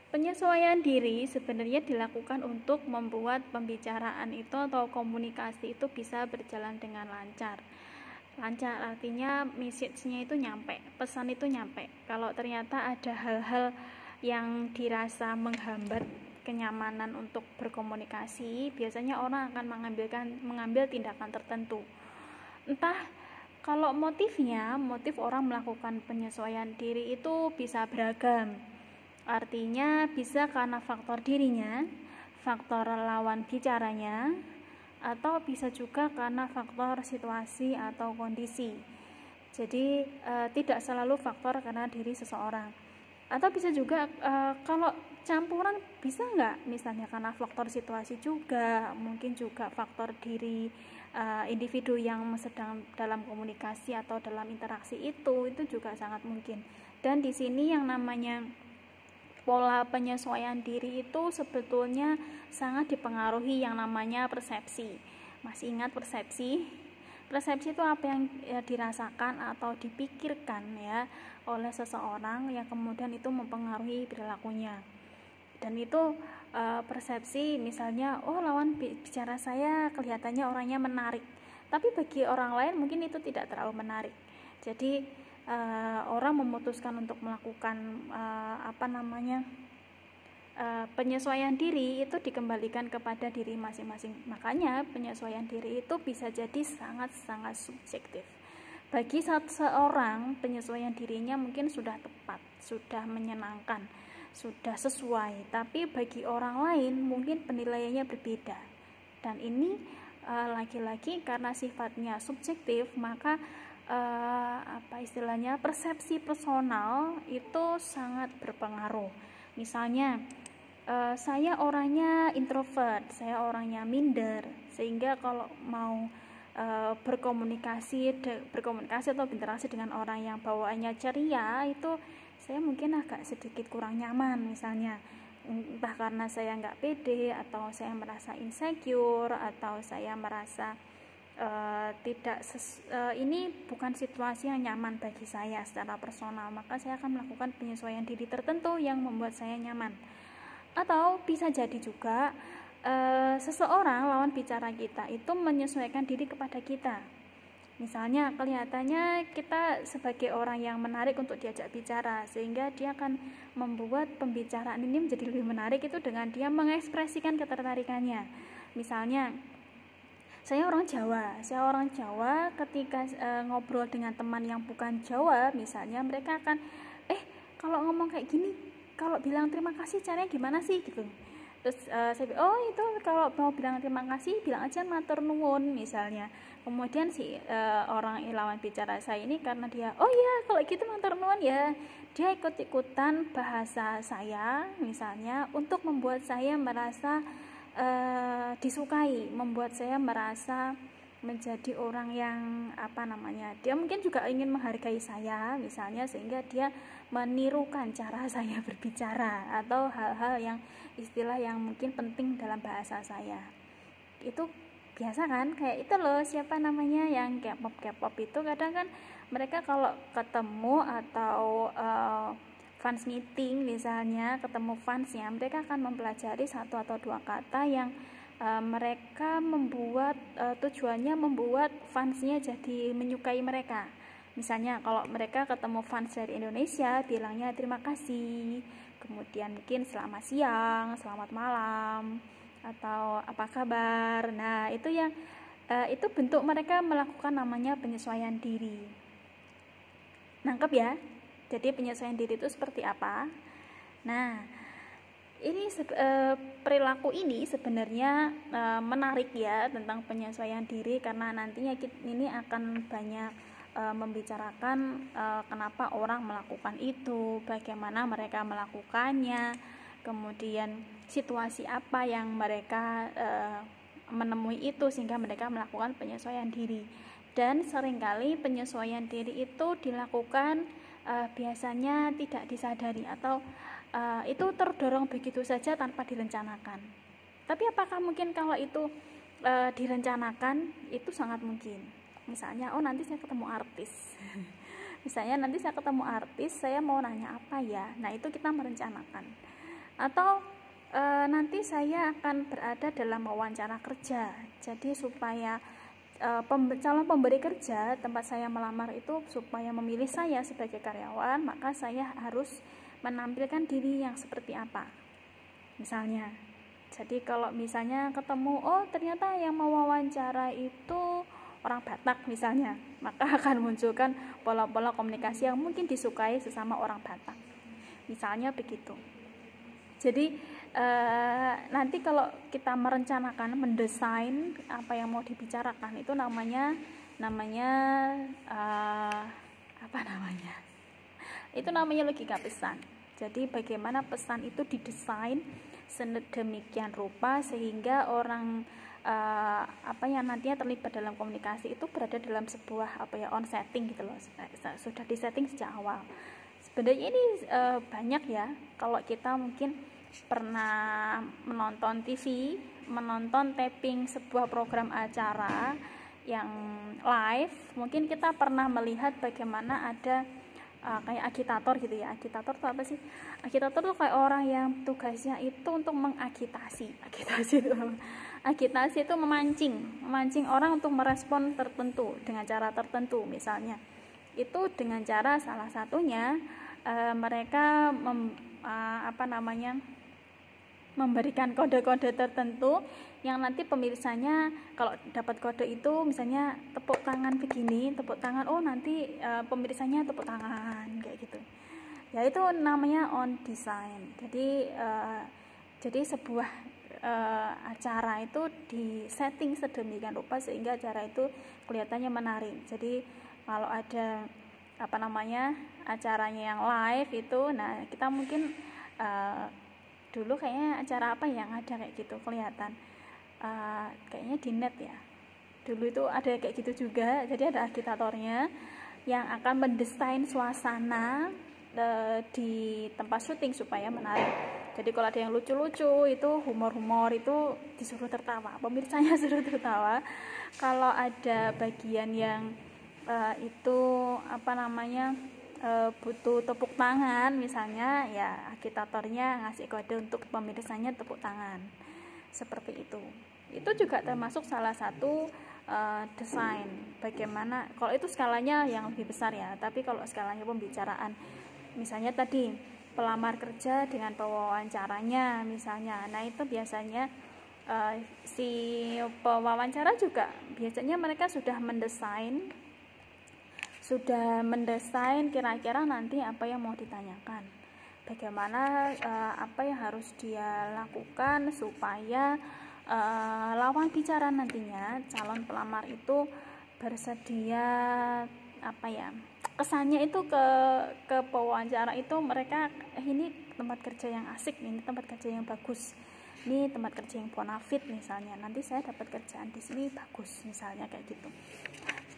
Penyesuaian diri sebenarnya dilakukan untuk membuat pembicaraan itu atau komunikasi itu bisa berjalan dengan lancar. Lancar artinya message-nya itu nyampe, pesan itu nyampe. Kalau ternyata ada hal-hal yang dirasa menghambat kenyamanan untuk berkomunikasi, biasanya orang akan mengambil tindakan tertentu. Entah kalau motif orang melakukan penyesuaian diri itu bisa beragam. Artinya bisa karena faktor dirinya, faktor lawan bicaranya, atau bisa juga karena faktor situasi atau kondisi. Jadi tidak selalu faktor karena diri seseorang. Atau bisa juga kalau campuran bisa nggak, misalnya karena faktor situasi juga, mungkin juga faktor diri individu yang sedang dalam komunikasi atau dalam interaksi itu juga sangat mungkin. Dan di sini yang namanya pola penyesuaian diri itu sebetulnya sangat dipengaruhi yang namanya persepsi. Masih ingat persepsi? Persepsi itu apa yang dirasakan atau dipikirkan ya oleh seseorang yang kemudian itu mempengaruhi perilakunya. Dan itu persepsi, misalnya lawan bicara saya kelihatannya orangnya menarik, tapi bagi orang lain mungkin itu tidak terlalu menarik. Jadi orang memutuskan untuk melakukan penyesuaian diri itu dikembalikan kepada diri masing-masing. Makanya penyesuaian diri itu bisa jadi sangat-sangat subjektif. Bagi seorang penyesuaian dirinya mungkin sudah tepat, sudah menyenangkan, sudah sesuai, tapi bagi orang lain mungkin penilaiannya berbeda. Dan ini lagi-lagi karena sifatnya subjektif, maka persepsi personal itu sangat berpengaruh. Misalnya saya orangnya introvert, saya orangnya minder, sehingga kalau mau berkomunikasi atau berinteraksi dengan orang yang bawaannya ceria, itu saya mungkin agak sedikit kurang nyaman. Misalnya entah karena saya nggak pede, atau saya merasa insecure, atau saya merasa ini bukan situasi yang nyaman bagi saya secara personal, maka saya akan melakukan penyesuaian diri tertentu yang membuat saya nyaman. Atau bisa jadi juga seseorang lawan bicara kita itu menyesuaikan diri kepada kita. Misalnya kelihatannya kita sebagai orang yang menarik untuk diajak bicara, sehingga dia akan membuat pembicaraan ini menjadi lebih menarik itu dengan dia mengekspresikan ketertarikannya. Misalnya saya orang Jawa, ketika ngobrol dengan teman yang bukan Jawa, misalnya mereka akan kalau ngomong kayak gini, kalau bilang terima kasih caranya gimana sih gitu. Terus saya bilang, itu kalau mau bilang terima kasih bilang aja matur nuwun misalnya. Kemudian si orang lawan bicara saya ini, karena dia kalau gitu matur nuwun ya, dia ikut-ikutan bahasa saya misalnya untuk membuat saya merasa disukai, membuat saya merasa menjadi orang yang dia mungkin juga ingin menghargai saya misalnya, sehingga dia menirukan cara saya berbicara atau hal-hal yang istilah yang mungkin penting dalam bahasa saya. Itu biasa kan, kayak itu loh, siapa namanya yang K-pop itu kadang kan mereka kalau ketemu atau fans meeting misalnya, ketemu fansnya, mereka akan mempelajari satu atau dua kata yang mereka membuat tujuannya membuat fansnya jadi menyukai mereka. Misalnya kalau mereka ketemu fans dari Indonesia, bilangnya terima kasih, kemudian mungkin selamat siang, selamat malam, atau apa kabar. Nah itu yang itu bentuk mereka melakukan namanya penyesuaian diri. Nangkep ya? Jadi penyesuaian diri itu seperti apa? Nah, ini perilaku ini sebenarnya menarik ya tentang penyesuaian diri, karena nantinya ini akan banyak membicarakan kenapa orang melakukan itu, bagaimana mereka melakukannya, kemudian situasi apa yang mereka menemui itu sehingga mereka melakukan penyesuaian diri. Dan seringkali penyesuaian diri itu dilakukan biasanya tidak disadari, atau itu terdorong begitu saja tanpa direncanakan. Tapi apakah mungkin kalau itu direncanakan? Itu sangat mungkin. Misalnya nanti saya ketemu artis misalnya nanti saya ketemu artis, saya mau nanya apa ya, nah itu kita merencanakan. Atau nanti saya akan berada dalam wawancara kerja, jadi supaya calon pemberi kerja tempat saya melamar itu supaya memilih saya sebagai karyawan, maka saya harus menampilkan diri yang seperti apa misalnya. Jadi kalau misalnya ketemu, oh ternyata yang mau wawancara itu orang Batak misalnya, maka akan munculkan pola-pola komunikasi yang mungkin disukai sesama orang Batak misalnya begitu. Jadi nanti kalau kita merencanakan, mendesain apa yang mau dibicarakan itu namanya itu namanya logika pesan. Jadi bagaimana pesan itu didesain sedemikian rupa sehingga orang yang nantinya terlibat dalam komunikasi itu berada dalam sebuah on setting gitu loh, sudah disetting sejak awal. Sebenarnya ini banyak ya, kalau kita mungkin pernah menonton TV, menonton taping sebuah program acara yang live, mungkin kita pernah melihat bagaimana ada kayak agitator gitu ya. Agitator itu apa sih? Agitator itu kayak orang yang tugasnya itu untuk mengagitasi. Agitasi itu memancing orang untuk merespon tertentu dengan cara tertentu. Misalnya itu dengan cara salah satunya mereka memberikan kode-kode tertentu yang nanti pemirsanya kalau dapat kode itu misalnya tepuk tangan begini, tepuk tangan, oh nanti pemirsanya tepuk tangan kayak gitu ya, itu namanya on design. Jadi sebuah acara itu disetting sedemikian rupa sehingga acara itu kelihatannya menarik. Jadi kalau ada acaranya yang live itu, nah kita mungkin dulu kayaknya acara apa yang ada kayak gitu kelihatan, kayaknya di net ya, dulu itu ada kayak gitu juga. Jadi ada agitatornya yang akan mendesain suasana di tempat syuting supaya menarik. Jadi kalau ada yang lucu-lucu itu humor itu disuruh tertawa, pemirsanya suruh tertawa. Kalau ada bagian yang itu butuh tepuk tangan misalnya, ya agitatornya ngasih kode untuk pemirsanya tepuk tangan seperti itu. Itu juga termasuk salah satu desain bagaimana, kalau itu skalanya yang lebih besar ya. Tapi kalau skalanya pembicaraan, misalnya tadi pelamar kerja dengan pewawancaranya misalnya, nah itu biasanya si pewawancara juga biasanya mereka sudah mendesain kira-kira nanti apa yang mau ditanyakan, bagaimana apa yang harus dia lakukan supaya lawan bicara nantinya calon pelamar itu bersedia kesannya itu ke pewawancara itu mereka ini tempat kerja yang asik, ini tempat kerja yang bagus, ini tempat kerja yang bonafit misalnya, nanti saya dapat kerjaan di sini bagus misalnya kayak gitu.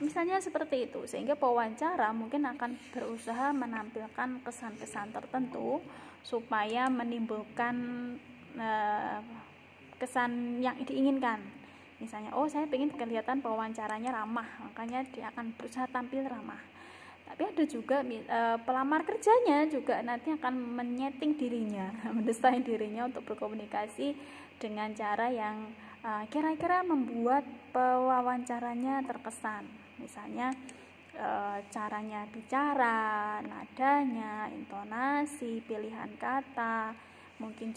Misalnya seperti itu, sehingga pewawancara mungkin akan berusaha menampilkan kesan-kesan tertentu supaya menimbulkan kesan yang diinginkan. Misalnya, oh saya ingin kelihatan pewawancaranya ramah, makanya dia akan berusaha tampil ramah. Tapi ada juga pelamar kerjanya juga nanti akan menyeting dirinya, mendesain dirinya untuk berkomunikasi dengan cara yang kira-kira membuat pewawancaranya terkesan. Misalnya caranya bicara, nadanya, intonasi, pilihan kata, mungkin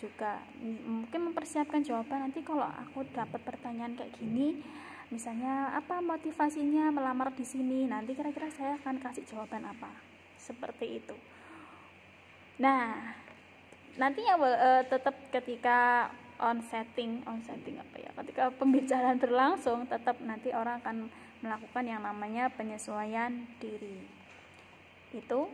mempersiapkan jawaban. Nanti kalau aku dapat pertanyaan kayak gini, misalnya apa motivasinya melamar di sini, nanti kira-kira saya akan kasih jawaban apa, seperti itu. Nah, nantinya tetap ketika on setting ketika pembicaraan berlangsung, tetap nanti orang akan melakukan yang namanya penyesuaian diri. Itu